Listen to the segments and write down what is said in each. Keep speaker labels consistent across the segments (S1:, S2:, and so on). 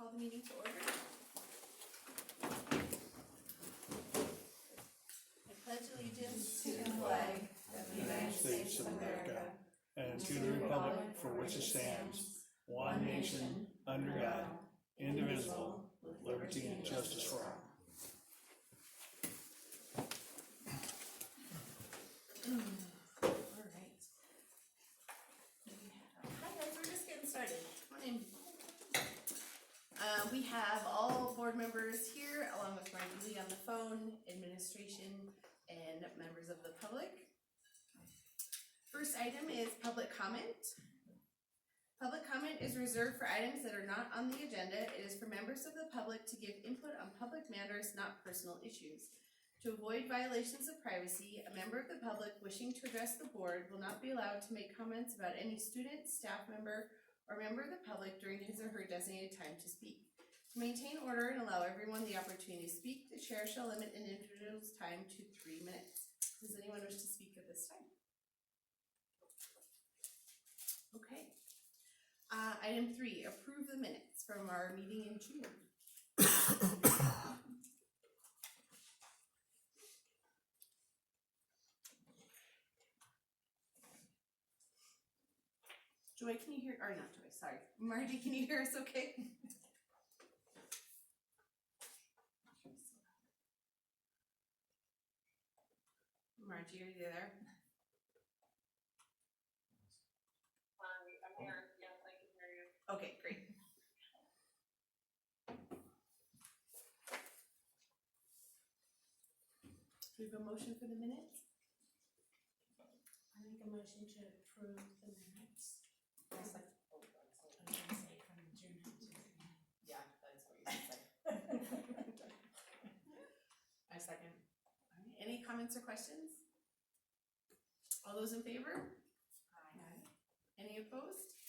S1: Call the meeting to order. I pledge allegiance to the flag of the United States of America and to the republic for which it stands, one nation, under God, indivisible, with liberty and justice for all. We have all board members here, along with Margie on the phone, administration, and members of the public. First item is public comment. Public comment is reserved for items that are not on the agenda. It is for members of the public to give input on public matters, not personal issues. To avoid violations of privacy, a member of the public wishing to address the board will not be allowed to make comments about any student, staff member, or member of the public during his or her designated time to speak. To maintain order and allow everyone the opportunity to speak, the chair shall limit an individual's time to 3 minutes. Does anyone wish to speak at this time? Okay. Item 3, approve the minutes from our meeting in June. Joy, can you hear, or not Joy, sorry. Margie, can you hear us okay? Margie, are you there?
S2: I'm here. Yes, I can hear you.
S1: Okay, great. Do we have a motion for the minutes?
S3: I make a motion to approve the minutes.
S2: I was like,
S3: I was gonna say from June to
S2: yeah, that's what you said. I second.
S1: All right, any comments or questions? All those in favor?
S3: Aye.
S1: Any opposed?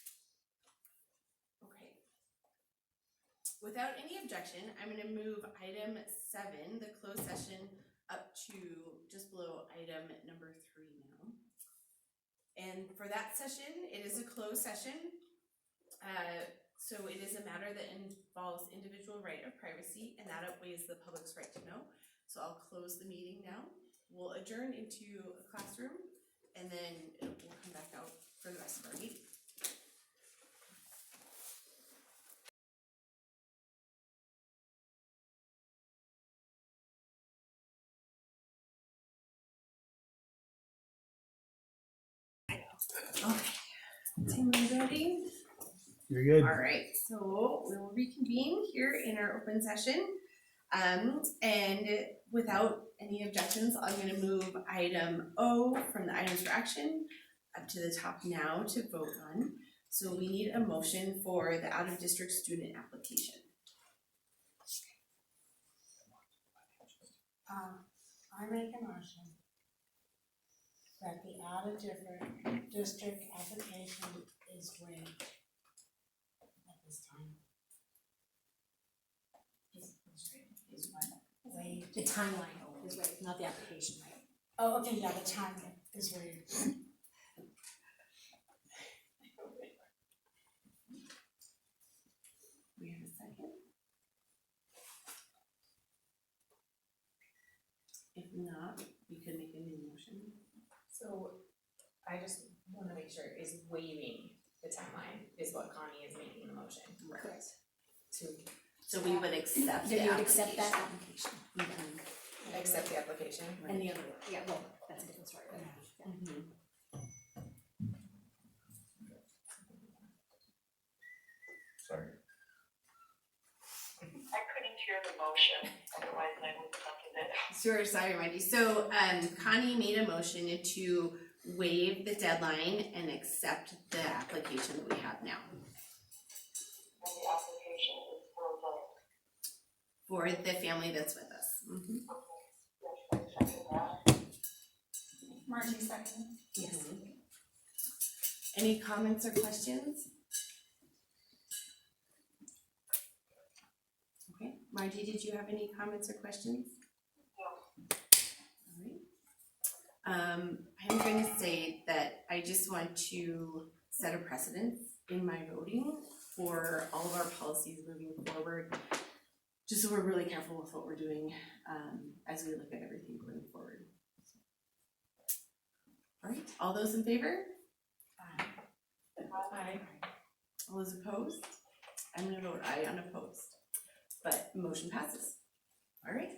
S1: Okay. Without any objection, I'm going to move item 7, the closed session, up to just below item number 3 now. And for that session, it is a closed session. So it is a matter that involves individual right of privacy, and that outweighs the public's right to know. So I'll close the meeting now. We'll adjourn into a classroom, and then we'll come back out for the rest of our meeting. Okay, team ready?
S4: You're good.
S1: All right, so we will reconvene here in our open session. And without any objections, I'm going to move item O from the items for action up to the top now to vote on. So we need a motion for the out-of-district student application.
S3: I make a motion that the out-of-district application is waived at this time. Is what? Waived. The timeline is waived, not the application, right? Oh, okay, yeah, the timeline is waived.
S1: We have a second? If not, we could make a new motion.
S2: So I just want to make sure is waiving the timeline is what Connie is making the motion.
S1: Correct.
S2: To
S1: So we would accept the
S3: Then you would accept that
S1: application.
S3: application.
S2: accept the application.
S3: And the other, yeah, well, that's a different story, but yeah.
S1: Mhm.
S4: Sorry.
S5: I couldn't hear the motion, otherwise I would have done it.
S1: Sure, sorry, Wendy. So Connie made a motion to waive the deadline and accept the application that we have now
S5: And the application is for the,
S1: for the family that's with us. Mhm.
S5: yes, I second that.
S3: Margie second.
S1: Yes. Any comments or questions? Okay, Margie, did you have any comments or questions?
S5: No.
S1: Alright. I'm going to say that I just want to set a precedence in my voting. for all of our policies moving forward, just so we're really careful with what we're doing as we look at everything going forward. All right, all those in favor?
S2: Aye.
S1: All those opposed? I'm gonna vote aye unopposed, but motion passes. All right.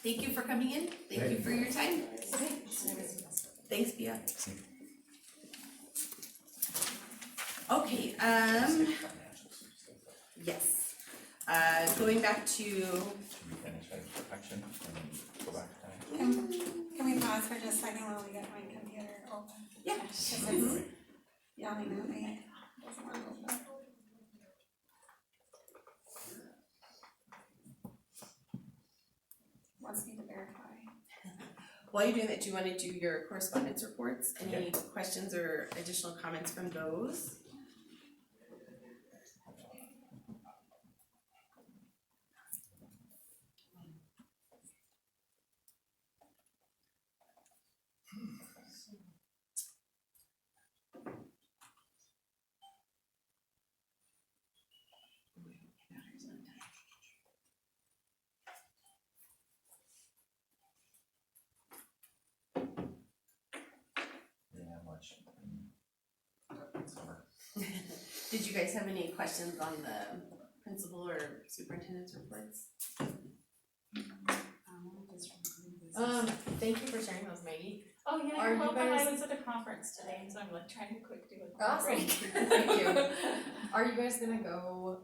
S1: Thank you for coming in. Thank you for your time. Thanks, Pia. Okay, yes. Going back to,
S4: Should we finish action and then go back to time?
S3: Can we pause for just a second while we get my computer open?
S1: yeah.
S3: Cause it's yelling at me. Doesn't wanna open. Wants me to verify.
S1: While you're doing that, do you want to do your correspondence reports? Any questions or additional comments from those?
S4: Yeah, much. Summer.
S1: Did you guys have any questions on the principal or superintendent's reports?
S2: Thank you for sharing those, Maggie.
S6: Oh, yeah,
S2: Are
S6: you're
S2: you
S6: welcome.
S2: guys-
S6: I was at a conference today, so I'm like trying to quick do a
S2: Awesome.
S6: break.
S2: Thank you. Are you guys gonna go,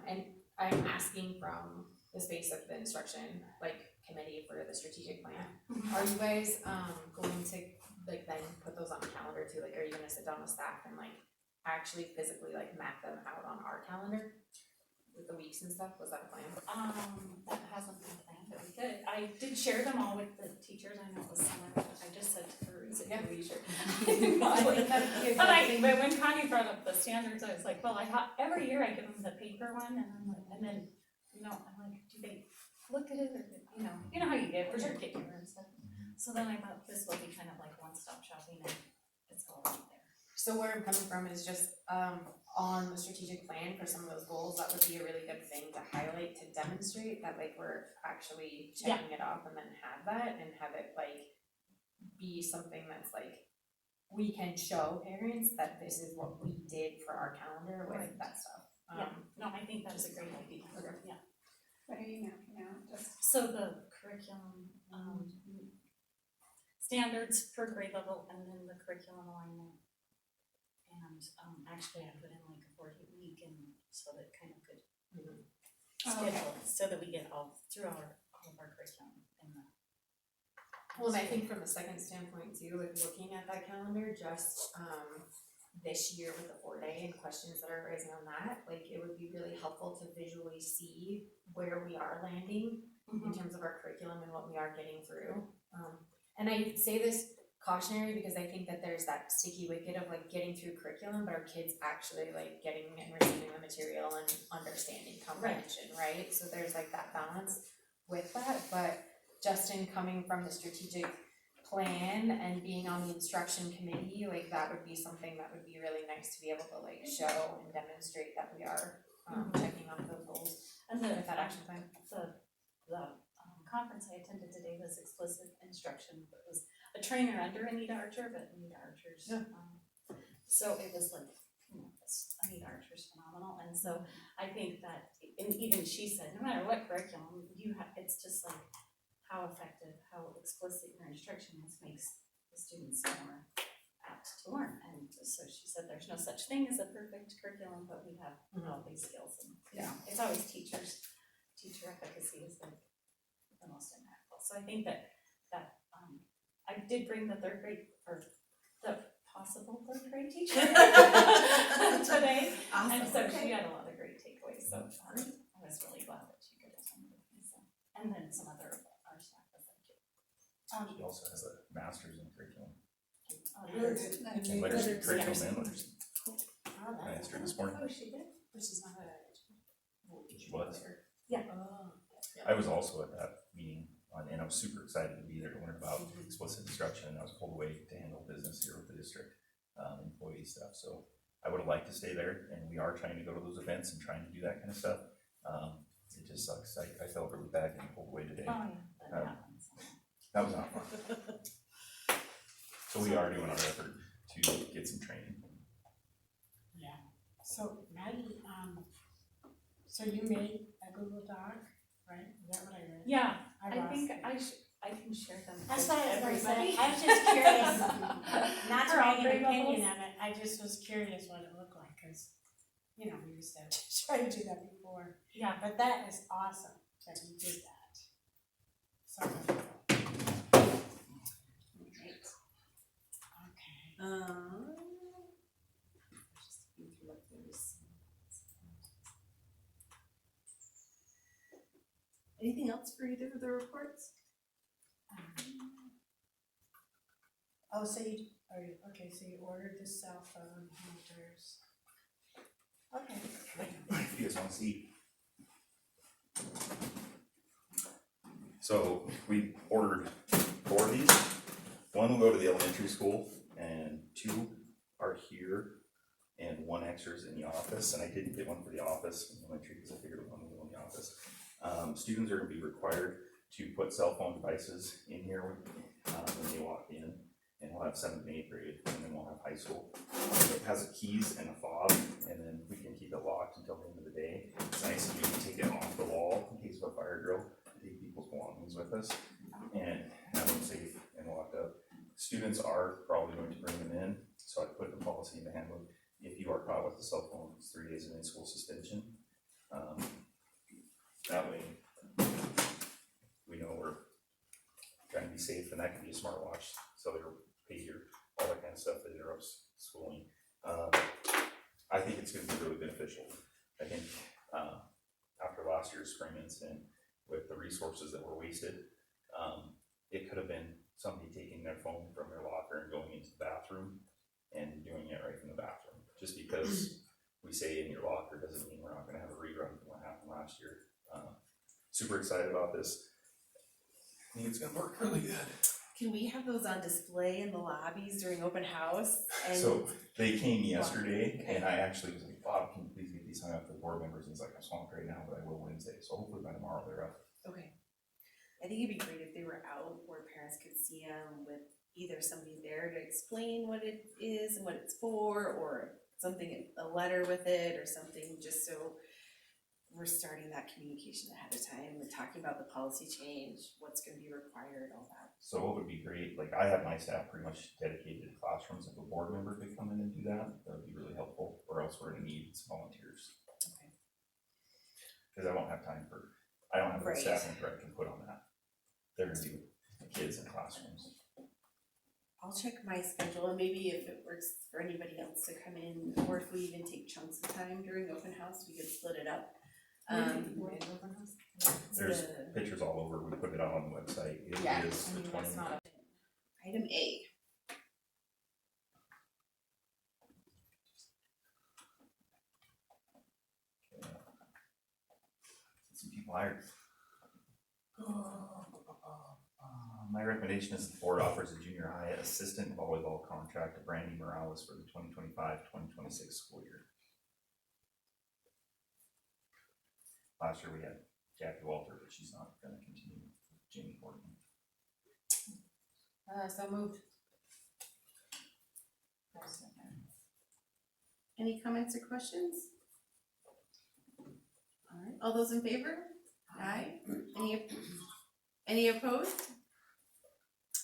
S2: and I'm asking from the space of the instruction, like, committee for the strategic plan. Are you guys, going to, like, then put those on the calendar too? Like, are you gonna sit down with staff and like actually physically like map them out on our calendar? With the weeks and stuff, was that a plan?
S6: That hasn't been planned, but we could. I did share them all with the teachers. I know it was summer, but I just said to her, is it your leisure?
S2: I think that'd be a good thing.
S6: But when Connie brought up the standards, I was like, well, every year I give them the paper one, and I'm like, and then, I'm like, do they look at it, or, you know how you get, for your kid and stuff. So then I thought this will be kind of like one-stop shopping, and it's all right there.
S2: So where I'm coming from is just, on the strategic plan for some of those goals, that would be a really good thing to highlight, to demonstrate that like we're actually checking it off, and then have that and have it like be something that's like we can show parents that this is what we did for our calendar with that stuff.
S6: No, I think that's a great idea.
S2: Okay.
S6: Yeah.
S3: What are you mapping out? Just
S6: So the curriculum, standards per grade level, and then the curriculum alignment. And actually I put in like a 40-week, and so that kind of could schedule, so that we get all through all of our curriculum in the.
S2: Well, and I think from a second standpoint too, like looking at that calendar, just this year with the 4-day and questions that are arising on that, like it would be really helpful to visually see where we are landing in terms of our curriculum and what we are getting through. And I say this cautionary because I think that there's that sticky wicket of like getting through curriculum, but our kids actually like getting and receiving the material and understanding comprehension, right? So there's like that balance with that, but Justin coming from the strategic plan and being on the instruction committee, like that would be something that would be really nice to be able to like show and demonstrate that we are checking off those goals
S6: And
S2: with that action plan.
S6: The conference I attended today was explicit instruction. It was a trainer under Anita Archer, but Anita Archer's, so it was like, Anita Archer's phenomenal, and so I think that, and even she said, no matter what curriculum you have, it's just like how effective, how explicit your instruction is makes the students more apt to learn. And so she said, there's no such thing as a perfect curriculum, but we have all these skills, and it's always teacher efficacy is like the most impactful. So I think that I did bring the third grade, or the possible third grade teacher today.
S1: Awesome.
S6: And so she had a lot of great takeaways, so I was really glad that she could attend with me, so. And then some other of our staff was like,
S4: She also has a master's in curriculum,
S6: really?
S4: in literacy, curriculum and literacy.
S6: Oh,
S4: I asked her this morning.
S6: Oh, she did?
S2: Which is not a.
S4: She was.
S6: Yeah.
S4: I was also at that meeting, and I was super excited to be there to learn about explicit instruction. I was pulled away to handle business here with the district, employee stuff, so I would have liked to stay there, and we are trying to go to those events and trying to do that kind of stuff. It just sucks. I felt really bad getting pulled away today.
S6: Oh, yeah, that
S4: Um,
S6: happens.
S4: That was not fun. So we are doing our effort to get some training.
S3: Yeah, so Maddie, so you made a Google Doc, right? Is that what I read?
S6: Yeah,
S3: I
S6: I
S3: lost
S6: think
S3: it.
S6: I can share them
S3: That's
S6: with
S3: what I was gonna
S6: everybody.
S3: say, I was just curious, not to
S6: For all
S3: make
S6: three
S3: an opinion
S6: levels.
S3: of it, I just was curious what it looked like, cause, you know, we used to have to try to do that before.
S6: Yeah,
S3: But that is awesome that you did that. So wonderful. Okay.
S1: Just looking through what there's. Anything else for either of the reports?
S3: Oh, so you, okay, so you ordered the cell phone holders. Okay.
S4: If you guys want to see. So we ordered 4 of these. 1 will go to the elementary school, and 2 are here, and 1 extra is in the office. And I didn't get 1 for the office in elementary because I figured 1 would go in the office. Students are going to be required to put cell phone devices in here when they walk in, and we'll have 7th and 8th grade, and then we'll have high school. It has a keys and a fob, and then we can keep it locked until the end of the day. It's nice if we can take it off the wall in case of a fire drill, take people's belongings with us, and have them safe and locked up. Students are probably going to bring them in, so I put the policy in the handbook. If you are caught with a cell phone, it's 3 days of in-school suspension. That way, we know we're trying to be safe, and that can be a smartwatch, cellular pager, all that kind of stuff that interrupts schooling. I think it's going to be really beneficial. I think after last year's spring incident, with the resources that were wasted, it could have been somebody taking their phone from their locker and going into the bathroom and doing it right from the bathroom. Just because we say in your locker doesn't mean we're not going to have a rerun from what happened last year. Super excited about this. I think it's going to work really good.
S1: Can we have those on display in the lobbies during open house? And
S4: So they came yesterday,
S1: Okay.
S4: and I actually was like, Bob, can you please get these hung up for the board members? And he's like, I'm swamped right now, but I will Wednesday. So hopefully by tomorrow they're up.
S1: Okay. I think it'd be great if they were out where parents could see them with either somebody there to explain what it is and what it's for, or something, a letter with it or something, just so we're starting that communication ahead of time and talking about the policy change, what's gonna be required, all that.
S4: So what would be great, like I have my staff pretty much dedicated to classrooms. If a board member could come in and do that, that would be really helpful, or else we're gonna need some volunteers.
S1: Okay.
S4: Cause I don't have time for, I don't have the
S1: Right.
S4: staff member I can put on that. They're gonna do kids in classrooms.
S1: I'll check my schedule and maybe if it works for anybody else to come in, or if we even take chunks of time during open house, we could split it up.
S4: There's
S1: the-
S4: pictures all over, we put it out on the website. It
S1: Yeah,
S4: is the 20.
S1: Item A.
S4: Some people hired. My recommendation is the board offers a junior high assistant volleyball contract to Brandy Morales for the 2025-2026 school year. Last year we had Jackie Walter, but she's not gonna continue with Jamie Horton.
S2: So moved.
S1: Any comments or questions? All right, all those in favor? Aye. Any opposed?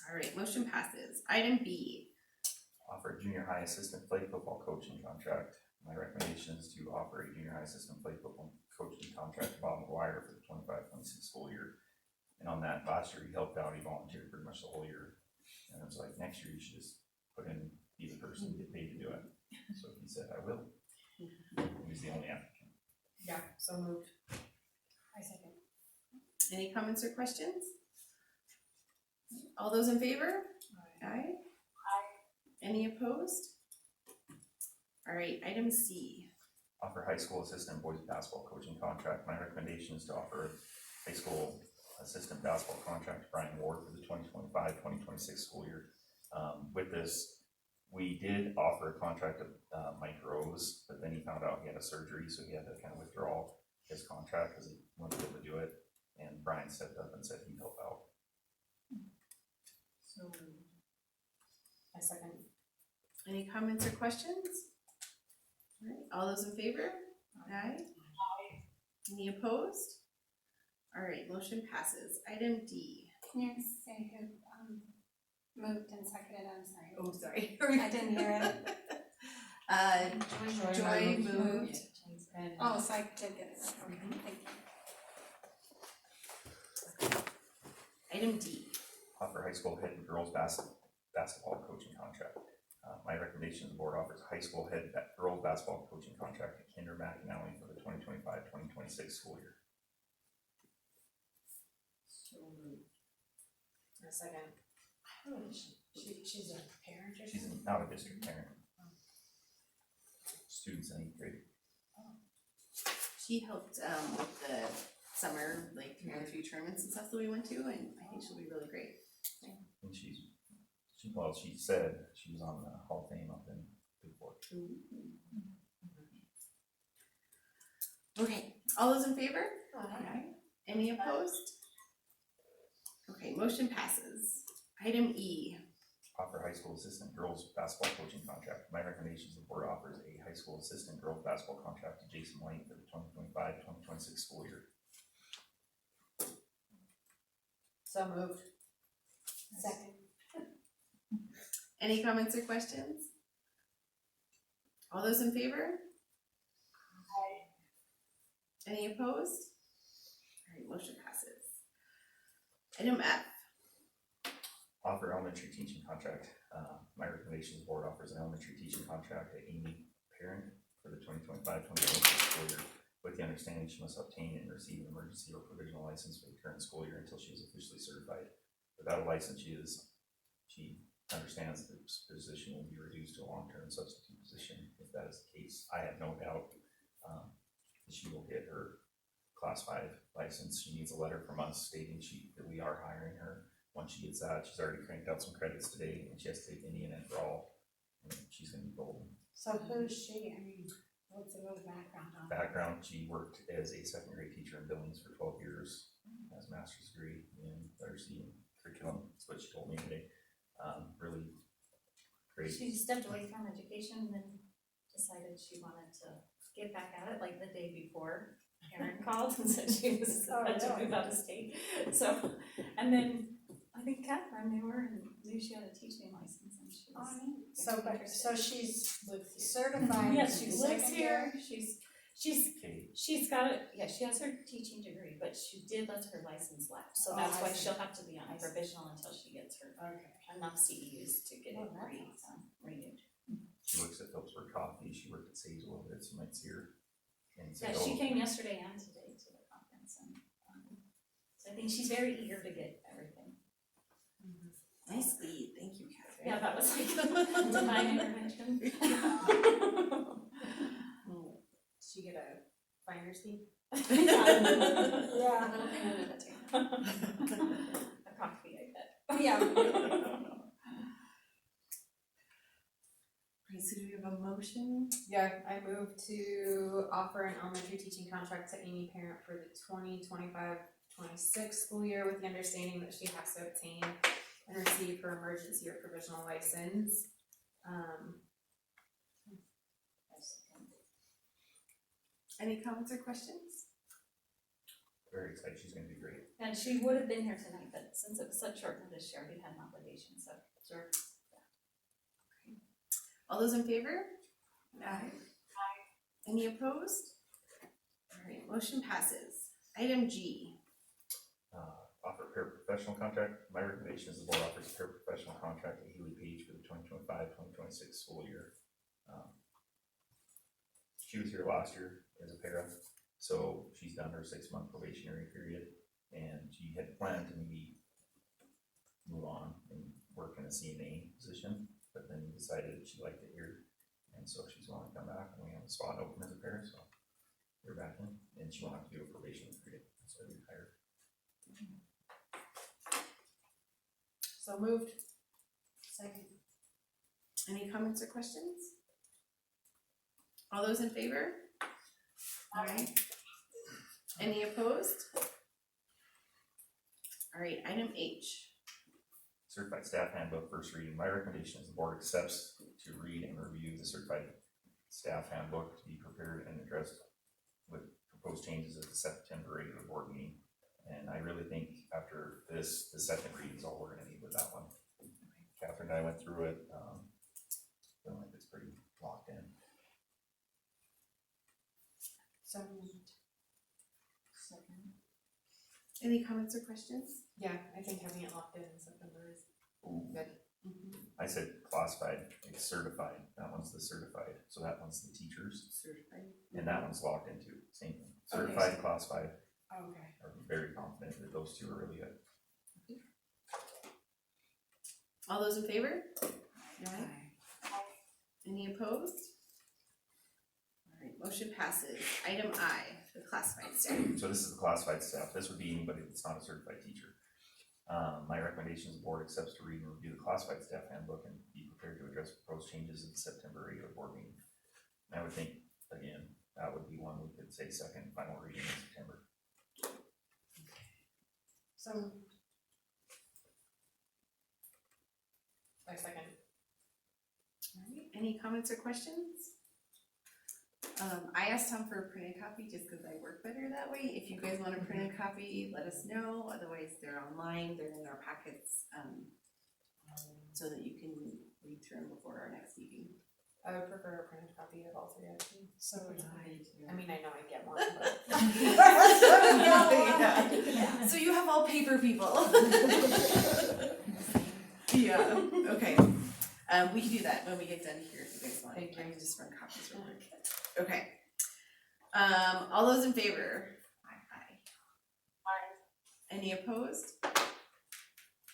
S1: All right, motion passes. Item B.
S4: Offer a junior high assistant flag football coaching contract. My recommendation is to offer a junior high assistant flag football coaching contract to Bob McGuire for the 25-26 school year. And on that, last year he helped out, he volunteered pretty much the whole year. And I was like, next year you should just put in, be the person and get paid to do it. So he said, I will. He was the only applicant.
S2: Yeah, so moved.
S3: I second.
S1: Any comments or questions? All those in favor? Aye. Any opposed? All right, item C.
S4: Offer high school assistant boys basketball coaching contract. My recommendation is to offer high school assistant basketball contract to Brian Ward for the 2025-2026 school year. With this, We did offer a contract to Mike Rose, but then he found out he had a surgery, so he had to kind of withdraw his contract because he wasn't able to do it. And Brian stepped up and said he'd help out.
S6: So,
S2: A second.
S1: Any comments or questions? Alright, all those in favor? Aye. Any opposed? Alright, motion passes. Item D.
S3: Can you say who, moved and seconded, I'm sorry.
S1: Oh, sorry.
S3: I didn't hear it.
S1: Joy moved.
S2: And
S3: Oh, so I did get it, okay, thank you.
S1: Item D.
S4: Offer high school head girls basketball coaching contract. My recommendation is the board offers a high school head girls basketball coaching contract to Kinder McAnally for the 2025-2026 school year.
S2: a second.
S3: She's a parent or
S4: She's
S3: something?
S4: an out-of-district parent. Students in 8th grade.
S1: She helped with the summer, like 3-on-3 tournaments and stuff that we went to, and I think she'll be really great.
S4: And she said she was on the Hall of Fame up in Big Fork.
S1: Okay, all those in favor?
S3: Aye.
S1: Any opposed? Okay, motion passes. Item E.
S4: Offer high school assistant girls basketball coaching contract. My recommendation is the board offers a high school assistant girls basketball contract to Jason White for the 2025-2026 school year.
S2: So moved.
S3: Second.
S1: Any comments or questions? All those in favor? Any opposed? Alright, motion passes. Item F.
S4: Offer elementary teaching contract. My recommendation is the board offers an elementary teaching contract to Amy Parent for the 2025-2026 school year, with the understanding she must obtain and receive an emergency or provisional license for the current school year until she is officially certified. Without a license, she understands that the position will be reduced to a long-term substitute position. If that is the case, I have no doubt that she will get her Class 5 license. She needs a letter from us stating that we are hiring her. Once she gets that, she's already cranked out some credits today, and she has to take Indian and for all. And she's gonna be golden.
S3: So who's she, I mean, what's a little background on her?
S4: Background, she worked as a second grade teacher in Billings for 12 years, has a master's degree in literacy and curriculum. That's what she told me today. Really great.
S6: she stepped away from education and then decided she wanted to get back at it like the day before. Karen called and said she was about to move out of state. So, and then I think Catherine knew her and knew she had a teaching license and she was.
S3: So she's certified.
S6: Yeah, she lives
S3: second
S6: here,
S3: year?
S4: Okay.
S6: she's got it, yeah, she has her teaching degree, but she did let her license lapse, so
S3: Oh,
S6: that's
S3: I
S6: why
S3: see.
S6: she'll have to be on
S3: I see.
S6: provisional until she gets her
S3: Okay.
S6: enough CEUs to get
S3: Oh,
S6: it
S3: that's
S6: renewed.
S4: She works at Philipsburg Coffee. She worked at Sage a little bit, so you might see her. And say,
S6: Yeah, she came yesterday and today to the conference and, so I think she's very eager to get everything.
S1: Nice lead, thank you, Catherine.
S6: Yeah, that was like divine intervention.
S2: Did she get a finder's fee?
S3: Yeah.
S6: A little bit of it too. A coffee, I bet.
S3: Yeah.
S1: Okay, so do we have a motion?
S2: Yeah, I move to offer an elementary teaching contract to Amy Parent for the 2025-26 school year with the understanding that she has to obtain and receive her emergency or provisional license.
S1: Any comments or questions?
S4: very excited. She's gonna be great.
S6: And she would have been here tonight, but since it was such short notice, she already had an obligation, so sure.
S1: All those in favor? Aye. Any opposed? Alright, motion passes. Item G.
S4: Offer paraprofessional contract. My recommendation is the board offers a paraprofessional contract to Haley Page for the 2025-2026 school year. She was here last year as a para, so she's done her 6-month probationary period, and she had planned to maybe move on and work in a CNA position, but then decided she liked it here, and so she's wanting to come back, and we have a spot open as a para, so we're back in, and she won't have to do a probation period, so we hired.
S2: So moved.
S3: Second.
S1: Any comments or questions? All those in favor? Aye. Any opposed? Alright, item H.
S4: Certified staff handbook, first reading. My recommendation is the board accepts to read and review the certified staff handbook to be prepared and addressed with proposed changes at the September regular board meeting. And I really think after this, the second reading is all we're gonna need with that one. Catherine and I went through it, feeling like it's pretty locked in.
S3: So moved. Second.
S1: Any comments or questions?
S2: Yeah, I think having it locked in September is
S4: Ooh,
S2: good.
S4: I said classified, it's certified, that one's the certified, so that one's the teachers,
S1: Certified.
S4: and that one's locked into, same thing.
S1: Okay.
S4: Certified, classified,
S3: Okay.
S4: I'm very confident that those two are really good.
S1: All those in favor? Aye.
S3: Aye.
S1: Any opposed? Alright, motion passes. Item I, the classified staff.
S4: So this is the classified staff, this would be anybody that's not a certified teacher. My recommendation is the board accepts to read and review the classified staff handbook and be prepared to address proposed changes at the September regular board meeting. And I would think, again, that would be one we could say second, final reading in September.
S3: So moved.
S2: my second.
S1: Alright, any comments or questions? I asked Tom for a printed copy just because I work better that way. If you guys want a printed copy, let us know. Otherwise, they're online, they're in our packets, so that you can read through them before our next meeting.
S2: I would prefer a printed copy of all three actually.
S3: So would I.
S2: I mean, I know I get one, but.
S1: Yeah. So you have all paper people. Yeah, okay. We can do that when we get done here if you guys want.
S2: Thank you.
S1: I can just run copies real quick. Okay. All those in favor? Aye.
S5: Aye.
S1: Any opposed?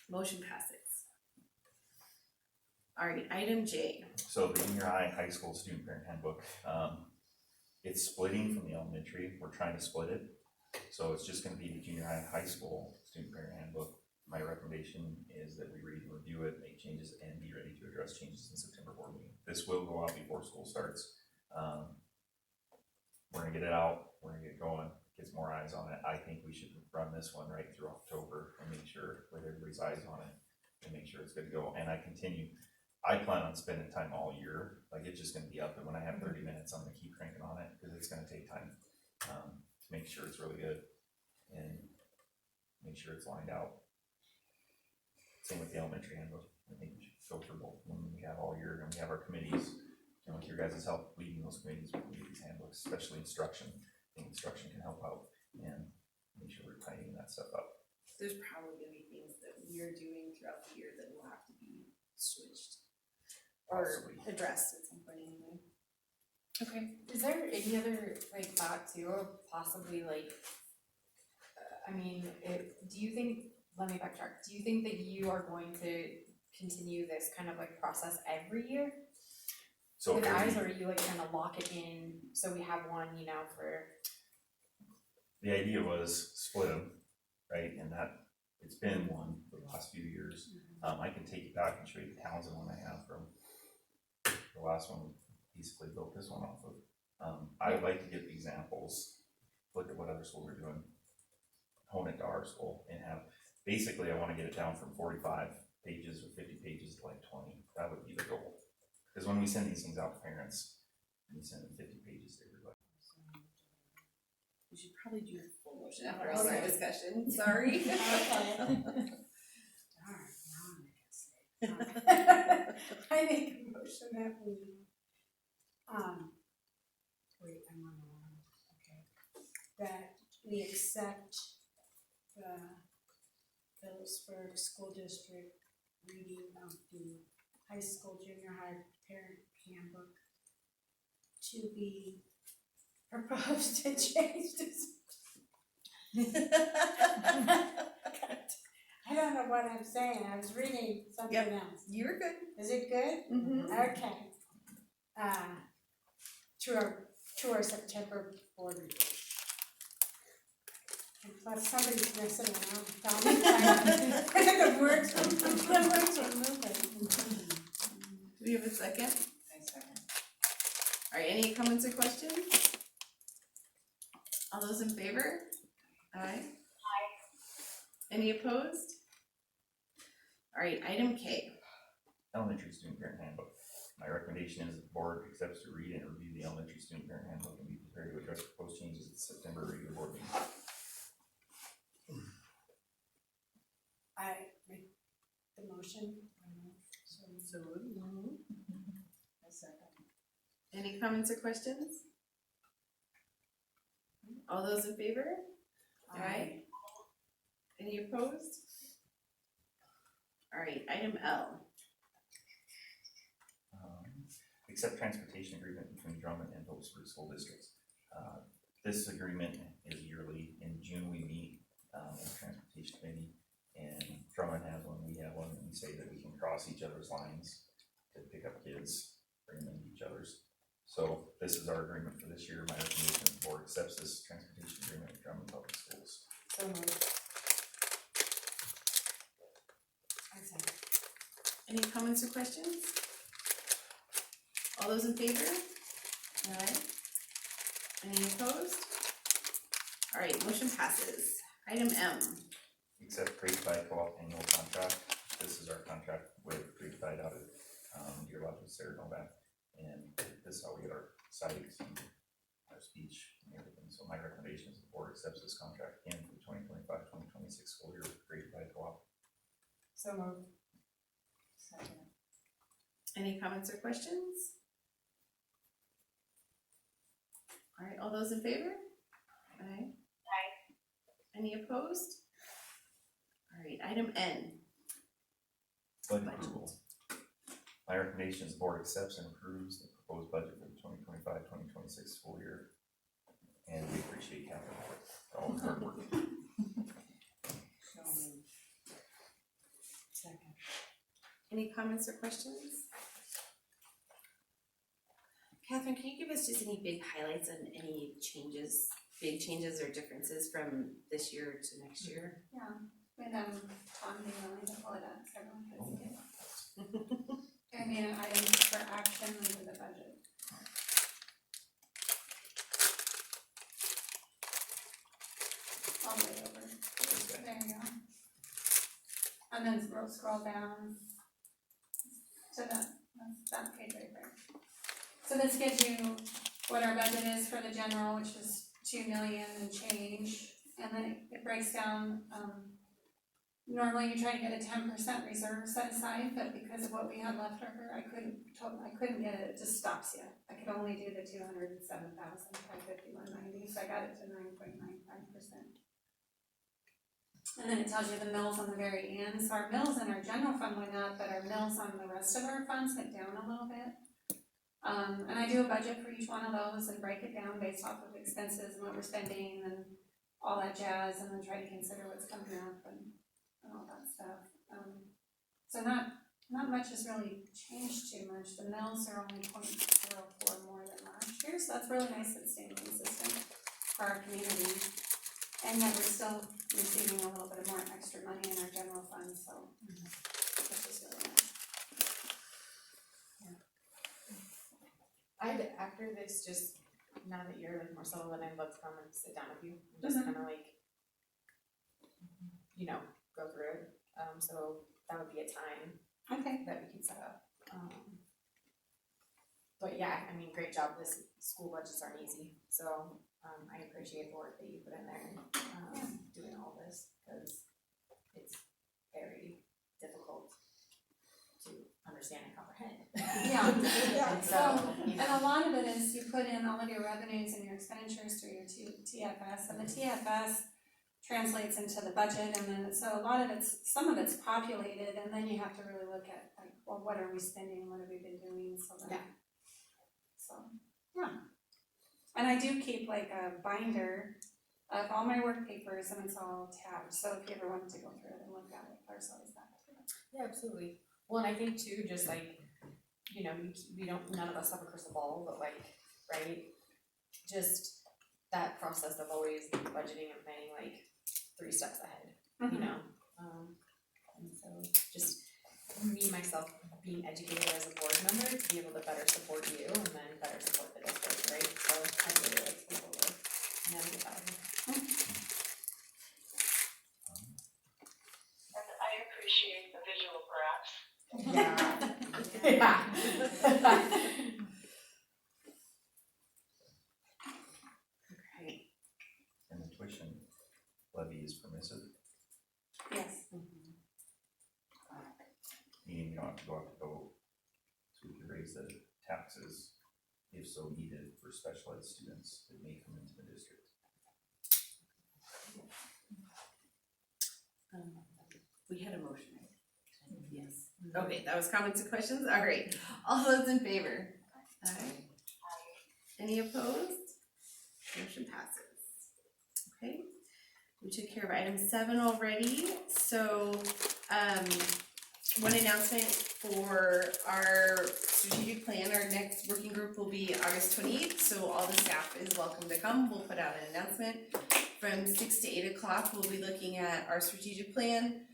S1: Motion passes. Alright, item J.
S4: So the junior high school student parent handbook, it's splitting from the elementary, we're trying to split it. So it's just gonna be the junior high school student parent handbook. My recommendation is that we read and review it, make changes, and be ready to address changes in September board meeting. This will go out before school starts. We're gonna get it out, we're gonna get going, gets more eyes on it. I think we should run this one right through October and make sure with everybody's eyes on it and make sure it's good to go. And I plan on spending time all year, like it's just gonna be up, and when I have 30 minutes, I'm gonna keep cranking on it, because it's gonna take time to make sure it's really good and make sure it's lined out. Same with the elementary handbook. I think we should go through both when we have all year, and we have our committees, and with your guys' help leading those committees, we can get these handbooks, especially instruction. I think instruction can help out and make sure we're tightening that stuff up.
S1: There's probably gonna be things that we are doing throughout the year that will have to be switched. Or
S4: Possibly.
S1: addressed at some point anyway. Okay.
S2: Is there any other like thought too, or possibly like, do you think, let me backtrack, do you think that you are going to continue this kind of like process every year?
S4: So
S2: With
S4: every-
S2: eyes, or are you like gonna lock it in, so we have one, you know, for,
S4: the idea was split them, right? And that, it's been one for the last few years. I can take you back and show you the Townsend one I have from the last one, we basically built this one off of. I would like to get examples, look at what other schools are doing, hone it to our school, and have, basically I wanna get it down from 45 pages or 50 pages to like 20. That would be the goal. Because when we send these things out to parents, we send them 50 pages to everybody.
S1: We should probably do a full motion after all our discussion, sorry.
S3: I make a motion that we, wait, I'm on the wrong, okay. That we accept the Philipsburg School District reading of the high school, junior high parent handbook to be proposed and changed to. I don't know what I'm saying, I was reading something else.
S1: You're good.
S3: Is it good?
S1: Mm-hmm.
S3: Okay. To our September board meeting. And plus somebody's messing around with Tommy. The words are moving.
S1: Do we have a second?
S6: I second.
S1: Alright, any comments or questions? All those in favor? Aye. Any opposed? Alright, item K.
S4: Elementary student parent handbook. My recommendation is that the board accepts to read and review the elementary student parent handbook and be prepared to address proposed changes at the September regular board meeting.
S3: I make the motion. So
S6: I second.
S1: Any comments or questions? All those in favor? Aye. Any opposed? Alright, item L.
S4: Accept transportation agreement between Drummond and Philipsburg school districts. This agreement is yearly. In June, we meet with the transportation committee, and Drummond has one, we have one, and we say that we can cross each other's lines to pick up kids, bring them into each other's. So this is our agreement for this year. My recommendation is the board accepts this transportation agreement with Drummond Public Schools.
S2: So moved.
S3: I second.
S1: Any comments or questions? All those in favor? Aye. Any opposed? Alright, motion passes. Item M.
S4: Accept grade 5 co-op annual contract. This is our contract with grade 5 out of Deer Lodge with Sarah Novak. And this is how we get our sites and our speech and everything. So my recommendation is the board accepts this contract again for the 2025-2026 school year with grade 5 co-op.
S2: So moved.
S6: Second.
S1: Any comments or questions? Alright, all those in favor? Aye.
S5: Aye.
S1: Any opposed? Alright, item N.
S4: Budget approval. My recommendation is the board accepts and approves the proposed budget for the 2025-2026 school year. And we appreciate Catherine for all the hard work.
S6: So moved.
S3: Second.
S1: Any comments or questions? Catherine, can you give us just any big highlights on any changes, big changes or differences from this year to next year?
S7: Yeah, when Tom being willing to pull it up, so everyone can see it. I mean, items for action under the budget. All the way over, there you go. And then scroll down to that page right there. So this gives you what our budget is for the general, which is 2 million and change, and then it breaks down, normally you try to get a 10% reserve set aside, but because of what we had left over, I couldn't get it, it just stops you. I could only do the 207,551.90, so I got it to 9.95%. And then it tells you the mills on the very end, so our mills in our general fund went up, but our mills on the rest of our funds went down a little bit. And I do a budget for each one of those and break it down based off of expenses and what we're spending and all that jazz, and then try to consider what's coming up and all that stuff. So not much has really changed too much. The mills are only 0.04 more than last year, so that's really nice that it's staying consistent for our community. And yet we're still receiving a little bit more extra money in our general fund, so that's just really nice.
S2: After this, just now that you're like more settled, I'd love to come and sit down with you and just kind of like, you know, go through it. So that would be a time
S7: Okay.
S2: that we can set up. But yeah, I mean, great job. This school budgets aren't easy, so I appreciate the work that you put in there and doing all this, because it's very difficult to understand and comprehend.
S7: Yeah.
S2: And so, you
S7: And
S2: know,
S7: a lot of it is you put in all of your revenues and your expenditures through your TFS, and the TFS translates into the budget, and then, so a lot of some of it's populated, and then you have to really look at, like, well, what are we spending, what have we been doing, so that.
S2: Yeah.
S7: So, yeah. And I do keep like a binder of all my work papers, and it's all tabbed, so if you ever wanted to go through it and look at it, there's always that too.
S2: yeah, absolutely. Well, and I think too, just like, you know, we don't, none of us have a crystal ball, but like, right? Just that process of always budgeting and planning like 3 steps ahead, you know? And so just me, myself, being educated as a board member to be able to better support you and then better support the district, right? So I'd really like to be able to navigate that.
S5: And I appreciate the visual graphs.
S2: Yeah. Okay.
S4: And the tuition levy is permissive,
S6: Yes.
S4: meaning you don't have to go out to vote. So we could raise the taxes if so needed for special ed students that may come into the district.
S1: We had a motion, right? Yes. Okay, that was comments and questions, alright, all those in favor? Aye. Any opposed? Motion passes. Okay, we took care of item 7 already, so, one announcement for our strategic plan, our next working group will be August 28th, so all the staff is welcome to come. We'll put out an announcement. From 6 to 8 o'clock, we'll be looking at our strategic plan,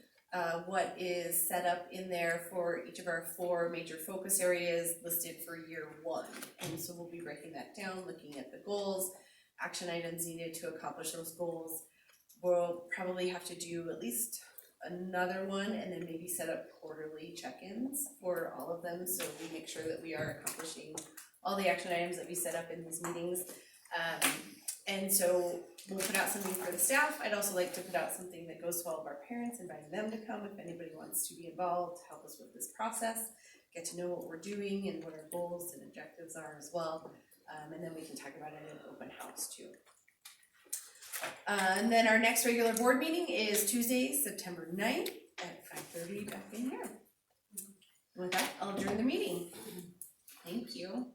S1: what is set up in there for each of our 4 major focus areas listed for year 1. And so we'll be breaking that down, looking at the goals, action items needed to accomplish those goals. We'll probably have to do at least another one and then maybe set up quarterly check-ins for all of them, so we make sure that we are accomplishing all the action items that we set up in these meetings. And so we'll put out something for the staff. I'd also like to put out something that goes to all of our parents, inviting them to come if anybody wants to be involved, help us with this process, get to know what we're doing and what our goals and objectives are as well. And then we can talk about it in an open house too. And then our next regular board meeting is Tuesday, September 9th at 5:30 back in here. With that, I'll adjourn the meeting. Thank you.